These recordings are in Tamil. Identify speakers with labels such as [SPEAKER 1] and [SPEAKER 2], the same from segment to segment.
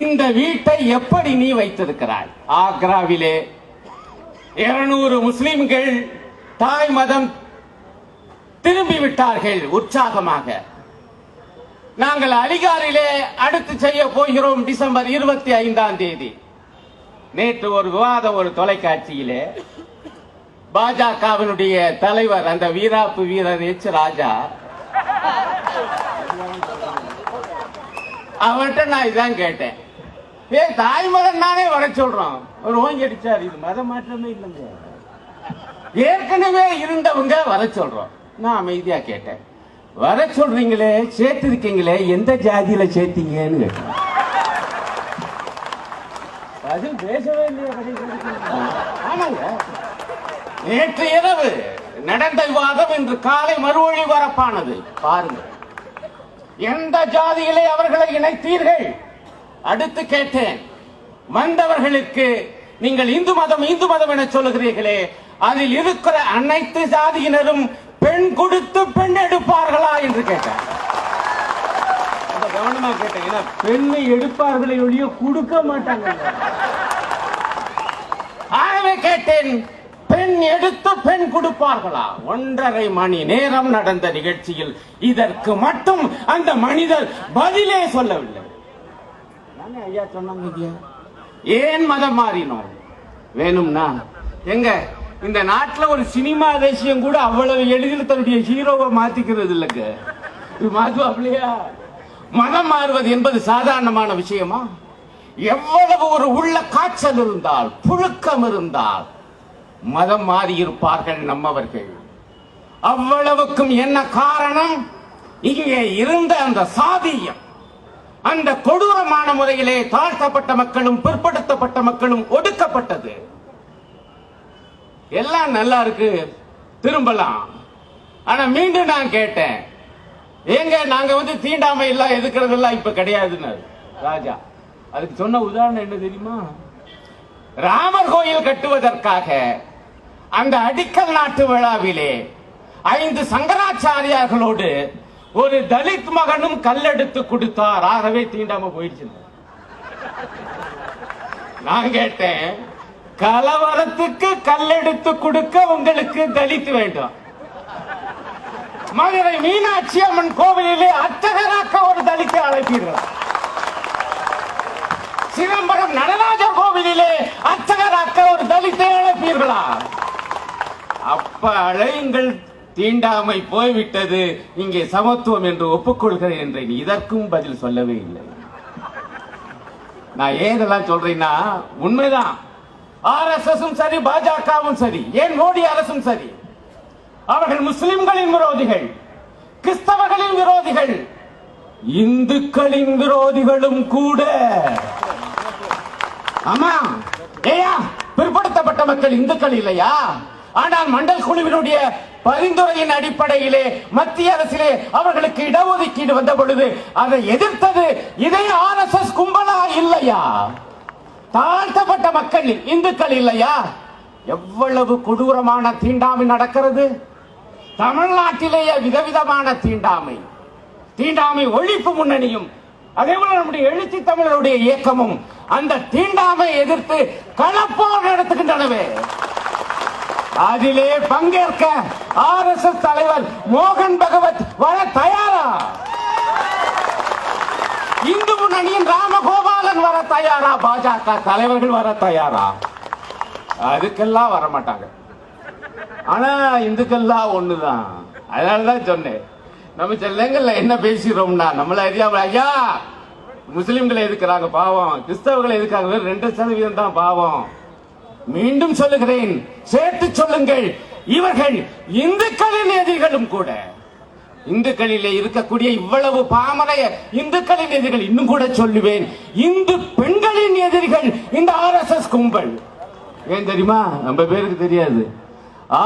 [SPEAKER 1] இந்த வீட்டை எப்படி நீ வைத்திருக்கிறாய்? ஆக்ராவிலே 200 முஸ்லிம்கள் தாய் மதம் திரும்பி விட்டார்கள் உற்சாகமாக. நாங்கள் அலிகாரிலே அடுத்து செய்ய போகிறோம் டிசம்பர் 25ஆம் தேதி. நேற்று ஒரு விவாதம் ஒரு தொலைக்காட்சியிலே பாஜகவினுடைய தலைவர் அந்த வீராப்பு வீரர் எச் ராஜா அவர்கிட்ட நான் இதான் கேட்டேன், தாய் மதம் தானே வர சொல்றோம். ஒரு ஓங்கி அடிச்சார், இது மத மாற்றமே இல்லைங்க, ஏற்கனவே இருந்தவங்க வர சொல்றோம். நான் அமைதியா கேட்டேன், வர சொல்றீங்களே சேர்த்திருக்கீங்களே எந்த ஜாதியில சேர்த்தீங்கன்னு கேட்டேன். அது பேசவே இல்லையா? ஆமாங்க, நேற்று இரவு நடந்த விவாதம் இன்று காலை மறு ஒளிபரப்பானது. பாருங்க, எந்த ஜாதியிலே அவர்களை இணைத்தீர்கள்? அடுத்து கேட்டேன், வந்தவர்களுக்கு நீங்கள் இந்து மதம் இந்து மதம் என சொல்லுகிறீர்களே, அதில் இருக்கிற அனைத்து ஜாதியினரும் பெண் கொடுத்து பெண் எடுப்பார்களா என்று கேட்டேன். கவனமா கேட்டேன், ஏன்னா பெண்ணை எடுப்பார்களை ஒழிய கொடுக்க மாட்டாங்க. ஆகவே கேட்டேன், பெண் எடுத்து பெண் கொடுப்பார்களா? 1.5 மணி நேரம் நடந்த நிகழ்ச்சியில் இதற்கு மட்டும் அந்த மனிதர் பதிலே சொல்லவில்லை. ஐயா சொன்னாங்க, ஏன் மதம் மாறினோம்? வேணும்னா எங்க இந்த நாட்டில் ஒரு சினிமா தேசியம் கூட அவ்வளவு எளிதில் தன்னுடைய ஹீரோவை மாத்திக்கிறது இல்லைங்க. மாத்துவாப்லையா? மதம் மாறுவது என்பது சாதாரணமான விஷயமா? எவ்வளவு ஒரு உள்ள காய்ச்சல் இருந்தால், புழுக்கம் இருந்தால் மதம் மாறி இருப்பார்கள் நம்மவர்கள். அவ்வளவுக்கும் என்ன காரணம்? இங்கே இருந்த அந்த சாதியம், அந்த கொடூரமான முறையிலே தாழ்த்தப்பட்ட மக்களும் பிற்படுத்தப்பட்ட மக்களும் ஒடுக்கப்பட்டது. எல்லாம் நல்லா இருக்கு, திரும்பலாம். ஆனா மீண்டும் நான் கேட்டேன், ஏங்க நாங்க தீண்டாமை எல்லாம் எதுக்குறதெல்லாம் இப்ப கிடையாதுன்னு ராஜா. அதுக்கு சொன்ன உதாரணம் என்ன தெரியுமா? ராமர் கோயில் கட்டுவதற்காக அந்த அடிக்கல் நாட்டு விழாவிலே 5 சங்கராச்சாரியார்களோடு ஒரு தலித் மகனும் கல்லெடுத்து கொடுத்தார். ஆகவே தீண்டாம போயிடுச்சு. நான் கேட்டேன், கலவரத்துக்கு கல்லெடுத்து கொடுக்க உங்களுக்கு தலித் வேண்டும், மதுரை மீனாட்சி அம்மன் கோவிலிலே அர்ச்சகராக்க ஒரு தலித்தை அழைப்பீர்கள், சிதம்பரம் நடராஜர் கோவிலிலே அர்ச்சகராக்க ஒரு தலித்தை அழைப்பீர்களா? அப்ப அழையுங்கள், தீண்டாமை போய்விட்டது, இங்கே சமத்துவம் என்று ஒப்புக்கொள்கிறேன் என்றேன். இதற்கும் பதில் சொல்லவே இல்லை. நான் ஏதெல்லாம் சொல்றேன்னா உண்மைதான். ஆர்எஸ்எஸும் சரி, பாஜகவும் சரி, ஏன் மோடி அரசும் சரி, அவர்கள் முஸ்லிம்களின் விரோதிகள், கிறிஸ்தவர்களின் விரோதிகள், இந்துக்களின் விரோதிகளும் கூட. ஆமா, ஏயா பிற்படுத்தப்பட்ட மக்கள் இந்துக்கள் இல்லையா? ஆனால் மண்டல் குழுவினுடைய பரிந்துரையின் அடிப்படையிலே மத்திய அரசிலே அவர்களுக்கு இடஒதுக்கீடு வந்த பொழுது அதை எதிர்த்தது இதே ஆர்எஸ்எஸ் கும்பலா இல்லையா? தாழ்த்தப்பட்ட மக்கள் இந்துக்கள் இல்லையா? எவ்வளவு கொடூரமான தீண்டாமை நடக்கிறது தமிழ்நாட்டிலேயே. விதவிதமான தீண்டாமை, தீண்டாமை ஒழிப்பு முன்னணியும் அதே போல நம்முடைய எழுச்சி தமிழருடைய இயக்கமும் அந்த தீண்டாமை எதிர்த்து களப்போர் நடத்துகின்றனவே. அதிலே பங்கேற்க ஆர்எஸ்எஸ் தலைவர் மோகன் பகவத் வர தயாரா? இந்து முன்னணியின் ராமகோபாலன் வர தயாரா? பாஜக தலைவர்கள் வர தயாரா? அதுக்கெல்லாம் வர மாட்டாங்க. ஆனா இந்துக்கெல்லாம் ஒண்ணுதான். அதனாலதான் சொன்னேன், நம்ம செல்லங்கள்ல என்ன பேசுறோம்னா, நம்மள ஐயா முஸ்லிம்களை எதுக்குறாங்க பாவம், கிறிஸ்தவர்களை எதுக்காக 2% தான் பாவம். மீண்டும் சொல்லுகிறேன், சேர்த்து சொல்லுங்கள், இவர்கள் இந்துக்களின் எதிரிகளும் கூட. இந்துக்களிலே இருக்கக்கூடிய இவ்வளவு பாமரைய இந்துக்களின் எதிரிகள், இன்னும் கூட சொல்லுவேன், இந்து பெண்களின் எதிரிகள் இந்த ஆர்எஸ்எஸ் கும்பல். ஏன் தெரியுமா? நம்ம பேருக்கு தெரியாது.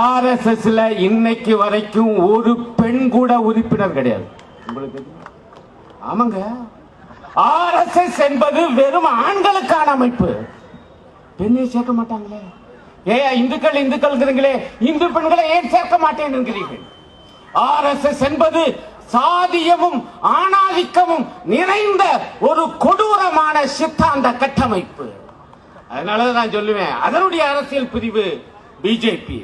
[SPEAKER 1] ஆர்எஸ்எஸ்ல இன்னைக்கு வரைக்கும் ஒரு பெண் கூட உறுப்பினர் கிடையாது. உங்களுக்கு ஆமாங்க, ஆர்எஸ்எஸ் என்பது வெறும் ஆண்களுக்கான அமைப்பு. பெண்ணை சேர்க்க மாட்டாங்களே. இந்துக்கள் இந்துக்கள் இந்து பெண்களை ஏன் சேர்க்க மாட்டேன் என்கிறீர்கள்? ஆர்எஸ்எஸ் என்பது சாதியமும் ஆணாதிக்கமும் நிறைந்த ஒரு கொடூரமான சித்தாந்த கட்டமைப்பு. அதனால நான் சொல்லுவேன், அதனுடைய அரசியல் பிரிவு பிஜேபி.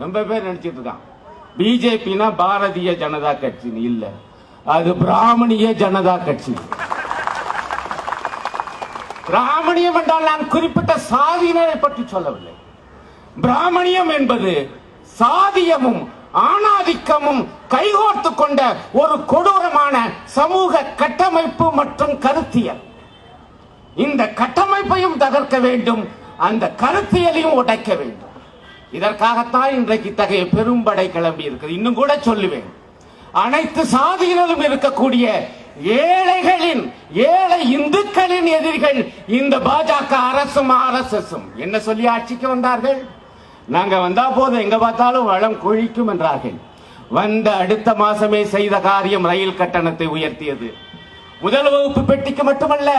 [SPEAKER 1] ரொம்ப பேர் நினைச்சிட்டு இருக்கான் பிஜேபினா பாரதிய ஜனதா கட்சி இல்ல, அது பிராமணிய ஜனதா கட்சி. பிராமணியம் என்றால் நான் குறிப்பிட்ட சாதியினரை பற்றி சொல்லவில்லை. பிராமணியம் என்பது சாதியமும் ஆணாதிக்கமும் கைகோர்த்து கொண்ட ஒரு கொடூரமான சமூக கட்டமைப்பு மற்றும் கருத்தியல். இந்த கட்டமைப்பையும் தகர்க்க வேண்டும், அந்த கருத்தியலையும் உடைக்க வேண்டும். இதற்காகத்தான் இன்றைக்கு இத்தகைய பெரும்படை கிளம்பி இருக்குது. இன்னும் கூட சொல்லுவேன், அனைத்து சாதியினரும் இருக்கக்கூடிய ஏழைகளின் ஏழை இந்துக்களின் எதிரிகள் இந்த பாஜக அரசும் RSSம். என்ன சொல்லி ஆட்சிக்கு வந்தார்கள்? நாங்க வந்தா போதும், எங்க பார்த்தாலும் வளம் கொழிக்கும் என்றார்கள். வந்த அடுத்த மாசமே செய்த காரியம் ரயில் கட்டணத்தை உயர்த்தியது. முதல் வகுப்பு பெட்டிக்கு மட்டுமல்ல,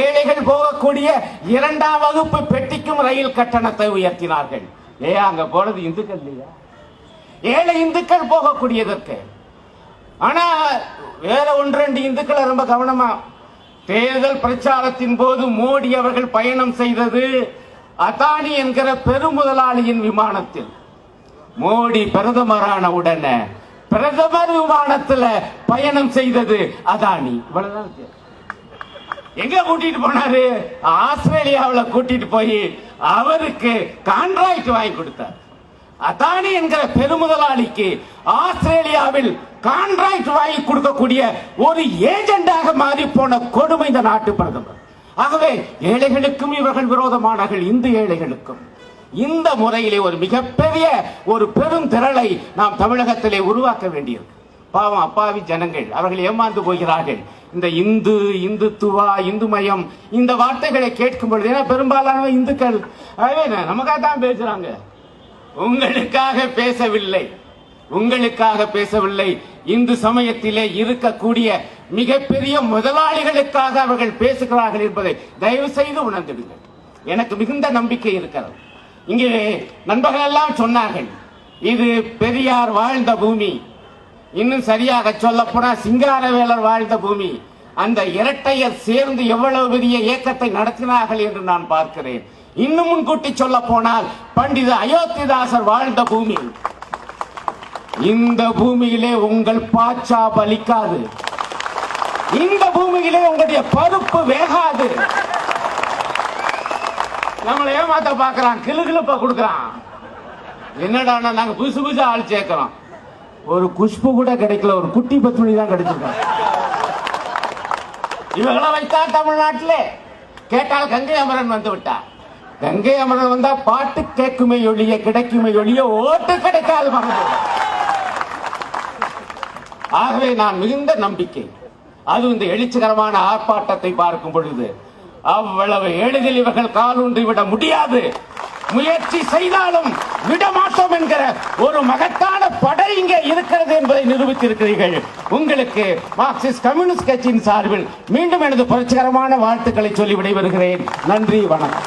[SPEAKER 1] ஏழைகள் போகக்கூடிய 2ஆம் வகுப்பு பெட்டிக்கும் ரயில் கட்டணத்தை உயர்த்தினார்கள். அங்க போனது இந்துக்கள் இல்லையா? ஏழை இந்துக்கள் போகக்கூடியதற்கு. ஆனா வேற 1-2 இந்துக்களை ரொம்ப கவனமா, தேர்தல் பிரச்சாரத்தின் போது மோடி அவர்கள் பயணம் செய்தது அதானி என்கிற பெருமுதலாளியின் விமானத்தில். மோடி பிரதமரான உடனே பிரதமர் விமானத்தில் பயணம் செய்தது அதானி. எங்க கூட்டிட்டு போனாரு? ஆஸ்திரேலியாவில் கூட்டிட்டு போய் அவருக்கு கான்ட்ராக்ட் வாங்கி கொடுத்தார். அதானி என்கிற பெருமுதலாளிக்கு ஆஸ்திரேலியாவில் கான்ட்ராக்ட் வாங்கி கொடுக்கக்கூடிய ஒரு ஏஜெண்டாக மாறி போன கொடுமை இந்த நாட்டு பிரதமர். ஆகவே ஏழைகளுக்கும் இவர்கள் விரோதமானார்கள், இந்து ஏழைகளுக்கும். இந்த முறையிலே ஒரு மிகப்பெரிய ஒரு பெரும் திரளை நாம் தமிழகத்திலே உருவாக்க வேண்டியிருக்கு. பாவம் அப்பாவி ஜனங்கள், அவர்கள் ஏமாந்து போகிறார்கள். இந்த இந்து, இந்துத்துவா, இந்துமயம் இந்த வார்த்தைகளை கேட்கும் பொழுது, ஏன்னா பெரும்பாலான இந்துக்கள் நமக்காக தான் பேசுறாங்க, உங்களுக்காக பேசவில்லை, உங்களுக்காக பேசவில்லை. இந்து சமயத்திலே இருக்கக்கூடிய மிகப்பெரிய முதலாளிகளுக்காக அவர்கள் பேசுகிறார்கள் என்பதை தயவு செய்து உணர்ந்திடுங்கள். எனக்கு மிகுந்த நம்பிக்கை இருக்கிறது. இங்கே நண்பர்கள் எல்லாம் சொன்னார்கள், இது பெரியார் வாழ்ந்த பூமி, இன்னும் சரியாக சொல்ல போனா சிங்காரவேலர் வாழ்ந்த பூமி. அந்த இரட்டையர் சேர்ந்து எவ்வளவு பெரிய இயக்கத்தை நடத்தினார்கள் என்று நான் பார்க்கிறேன். இன்னும் முன்கூட்டி சொல்ல போனால் பண்டித அயோத்திதாசர் வாழ்ந்த பூமி. இந்த பூமியிலே உங்கள் பாச்சா பலிக்காது, இந்த பூமியிலே உங்களுடைய பருப்பு வேகாது. நம்மளை ஏமாத்த பாக்குறான், கிளுகிளுப்ப கொடுக்கறான். என்னடா நாங்க புதுசு புதுசு ஆள் சேர்க்கிறோம், ஒரு குஷ்பு கூட கிடைக்கல, ஒரு குட்டி பத்துமணி தான் கிடைச்சிருக்கோம். இவங்களை வைத்தா தமிழ்நாட்டிலே கேட்டால் கங்கை அமரன் வந்து விட்டார். கங்கை அமரன் வந்தா பாட்டு கேட்குமே ஒழிய கிடைக்குமே ஒழிய ஓட்டு கிடைக்காது மறந்து. ஆகவே நான் மிகுந்த நம்பிக்கை, அது இந்த எழுச்சிகரமான ஆர்ப்பாட்டத்தை பார்க்கும் பொழுது அவ்வளவு எளிதில் இவர்கள் காலூன்றி விட முடியாது. முயற்சி செய்தாலும் விடமாட்டோம் என்கிற ஒரு மகத்தான படை இங்கே இருக்கிறது என்பதை நிரூபித்திருக்கிறீர்கள். உங்களுக்கு மார்க்சிஸ்ட் கம்யூனிஸ்ட் கட்சியின் சார்பில் மீண்டும் எனது புரட்சிகரமான வாழ்த்துக்களை சொல்லி விடைபெறுகிறேன். நன்றி, வணக்கம்.